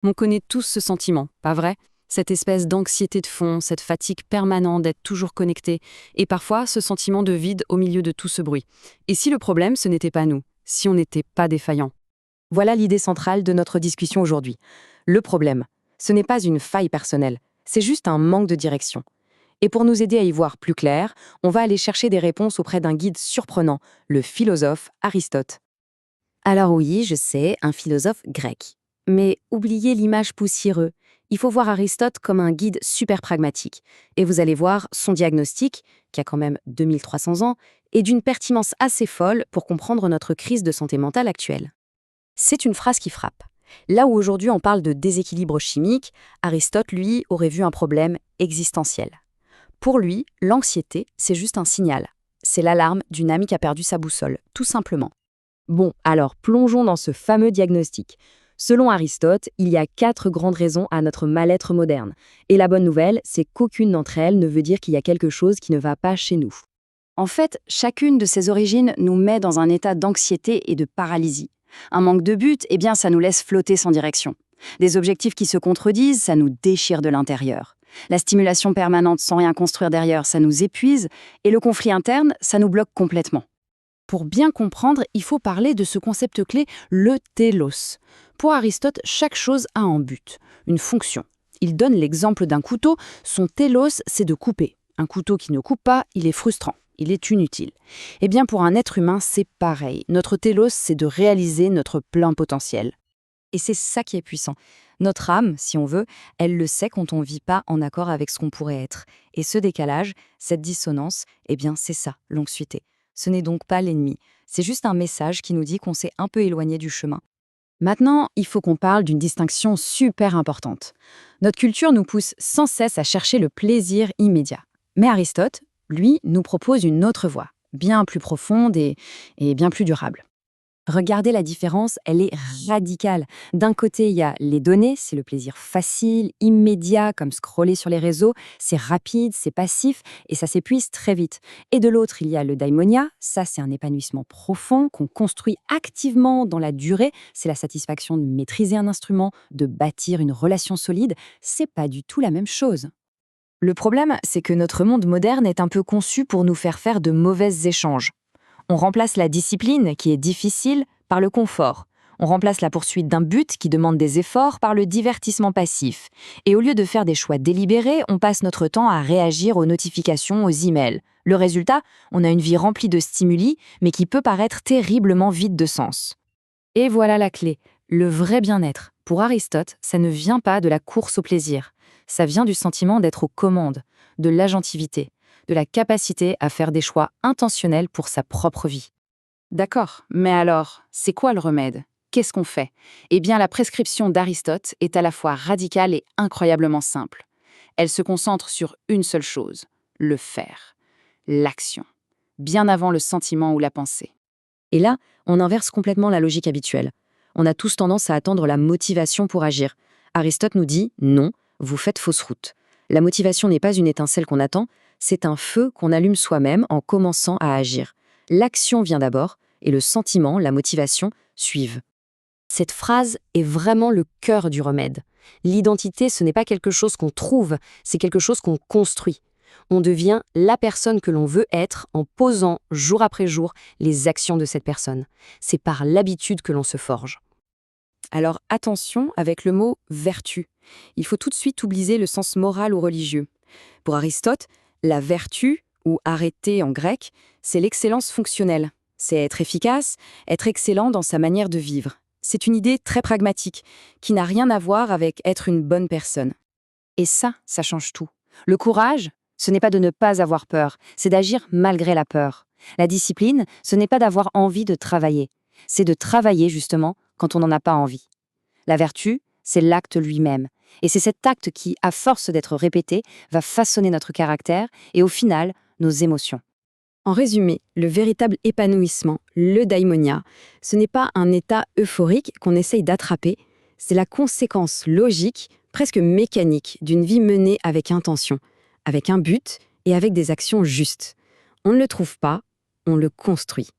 On connaît tous ce sentiment, pas vrai? Cette espèce d'anxiété de fond, cette fatigue permanente d'être toujours connecté, et parfois ce sentiment de vide au milieu de tout ce bruit. Et si le problème, ce n'était pas nous, si on n'était pas défaillant? Voilà l'idée centrale de notre discussion aujourd'hui. Le problème, ce n'est pas une faille personnelle, c'est juste un manque de direction. Et pour nous aider à y voir plus clair, on va aller chercher des réponses auprès d'un guide surprenant, le philosophe Aristote. Alors oui, je sais, un philosophe grec. Mais oubliez l'image poussiéreuse. Il faut voir Aristote comme un guide super pragmatique. Et vous allez voir, son diagnostic, qui a quand même 2300 ans, est d'une pertinence assez folle pour comprendre notre crise de santé mentale actuelle. C'est une phrase qui frappe. Là où aujourd'hui on parle de déséquilibre chimique, Aristote, lui, aurait vu un problème existentiel. Pour lui, l'anxiété, c'est juste un signal. C'est l'alarme d'une amie qui a perdu sa boussole, tout simplement. Bon, alors plongeons dans ce fameux diagnostic. Selon Aristote, il y a 4 grandes raisons à notre mal-être moderne. Et la bonne nouvelle, c'est qu'aucune d'entre elles ne veut dire qu'il y a quelque chose qui ne va pas chez nous. En fait, chacune de ces origines nous met dans un état d'anxiété et de paralysie. Un manque de but, eh bien, ça nous laisse flotter sans direction. Des objectifs qui se contredisent, ça nous déchire de l'intérieur. La stimulation permanente sans rien construire derrière, ça nous épuise. Et le conflit interne, ça nous bloque complètement. Pour bien comprendre, il faut parler de ce concept clé, le télos. Pour Aristote, chaque chose a un but, une fonction. Il donne l'exemple d'un couteau, son télos, c'est de couper. Un couteau qui ne coupe pas, il est frustrant, il est inutile. Eh bien, pour un être humain, c'est pareil. Notre télos, c'est de réaliser notre plein potentiel. Et c'est ça qui est puissant. Notre âme, si on veut, elle le sait quand on ne vit pas en accord avec ce qu'on pourrait être. Et ce décalage, cette dissonance, eh bien, c'est ça, l'anxiété. Ce n'est donc pas l'ennemi. C'est juste un message qui nous dit qu'on s'est un peu éloigné du chemin. Maintenant, il faut qu'on parle d'une distinction super importante. Notre culture nous pousse sans cesse à chercher le plaisir immédiat. Mais Aristote, lui, nous propose une autre voie, bien plus profonde et bien plus durable. Regardez la différence, elle est radicale. D'un côté, il y a les données, c'est le plaisir facile, immédiat, comme scroller sur les réseaux, c'est rapide, c'est passif, et ça s'épuise très vite. Et de l'autre, il y a le daimonia, ça c'est un épanouissement profond qu'on construit activement dans la durée, c'est la satisfaction de maîtriser un instrument, de bâtir une relation solide, c'est pas du tout la même chose. Le problème, c'est que notre monde moderne est un peu conçu pour nous faire de mauvais échanges. On remplace la discipline, qui est difficile, par le confort. On remplace la poursuite d'un but qui demande des efforts par le divertissement passif. Et au lieu de faire des choix délibérés, on passe notre temps à réagir aux notifications, aux emails. Le résultat, on a une vie remplie de stimuli, mais qui peut paraître terriblement vide de sens. Et voilà la clé, le vrai bien-être. Pour Aristote, ça ne vient pas de la course au plaisir. Ça vient du sentiment d'être aux commandes, de l'agentivité, de la capacité à faire des choix intentionnels pour sa propre vie. D'accord, mais alors, c'est quoi le remède? Qu'est-ce qu'on fait? Eh bien, la prescription d'Aristote est à la fois radicale et incroyablement simple. Elle se concentre sur une seule chose, le faire, l'action, bien avant le sentiment ou la pensée. Et là, on inverse complètement la logique habituelle. On a tous tendance à attendre la motivation pour agir. Aristote nous dit non, vous faites fausse route. La motivation n'est pas une étincelle qu'on attend, c'est un feu qu'on allume soi-même en commençant à agir. L'action vient d'abord, et le sentiment, la motivation, suivent. Cette phrase est vraiment le cœur du remède. L'identité, ce n'est pas quelque chose qu'on trouve, c'est quelque chose qu'on construit. On devient la personne que l'on veut être en posant jour après jour les actions de cette personne. C'est par l'habitude que l'on se forge. Alors attention avec le mot vertu. Il faut tout de suite oublier le sens moral ou religieux. Pour Aristote, la vertu, ou arrêté en grec, c'est l'excellence fonctionnelle. C'est être efficace, être excellent dans sa manière de vivre. C'est une idée très pragmatique, qui n'a rien à voir avec être une bonne personne. Et ça change tout. Le courage, ce n'est pas de ne pas avoir peur, c'est d'agir malgré la peur. La discipline, ce n'est pas d'avoir envie de travailler, c'est de travailler justement quand on n'en a pas envie. La vertu, c'est l'acte lui-même. Et c'est cet acte qui, à force d'être répété, va façonner notre caractère et au final, nos émotions. En résumé, le véritable épanouissement, le daimonia, ce n'est pas un état euphorique qu'on essaye d'attraper, c'est la conséquence logique, presque mécanique, d'une vie menée avec intention, avec un but et avec des actions justes. On ne le trouve pas, on le construit.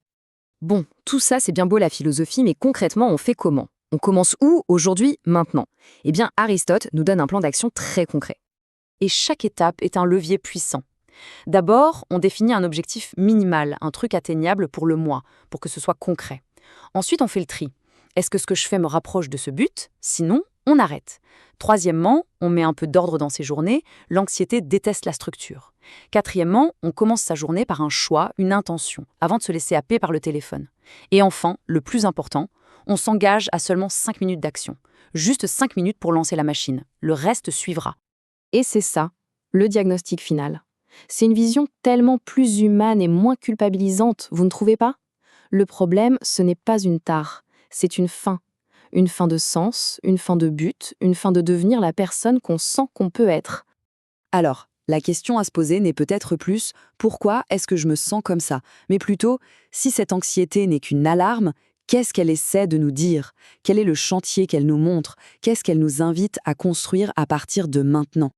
Bon, tout ça c'est bien beau la philosophie, mais concrètement on fait comment? On commence où aujourd'hui, maintenant? Eh bien, Aristote nous donne un plan d'action très concret. Et chaque étape est un levier puissant. D'abord, on définit un objectif minimal, un truc atteignable pour le mois, pour que ce soit concret. Ensuite, on fait le tri. Est-ce que ce que je fais me rapproche de ce but? Sinon, on arrête. Troisièmement, on met un peu d'ordre dans ses journées. L'anxiété déteste la structure. Quatrièmement, on commence sa journée par un choix, une intention, avant de se laisser happer par le téléphone. Et enfin, le plus important, on s'engage à seulement 5 minutes d'action. Juste 5 minutes pour lancer la machine. Le reste suivra. Et c'est ça, le diagnostic final. C'est une vision tellement plus humaine et moins culpabilisante, vous ne trouvez pas? Le problème, ce n'est pas une tare, c'est une fin. Une fin de sens, une fin de but, une fin de devenir la personne qu'on sent qu'on peut être. Alors, la question à se poser n'est peut-être plus pourquoi est-ce que je me sens comme ça, mais plutôt si cette anxiété n'est qu'une alarme, qu'est-ce qu'elle essaie de nous dire? Quel est le chantier qu'elle nous montre? Qu'est-ce qu'elle nous invite à construire à partir de maintenant?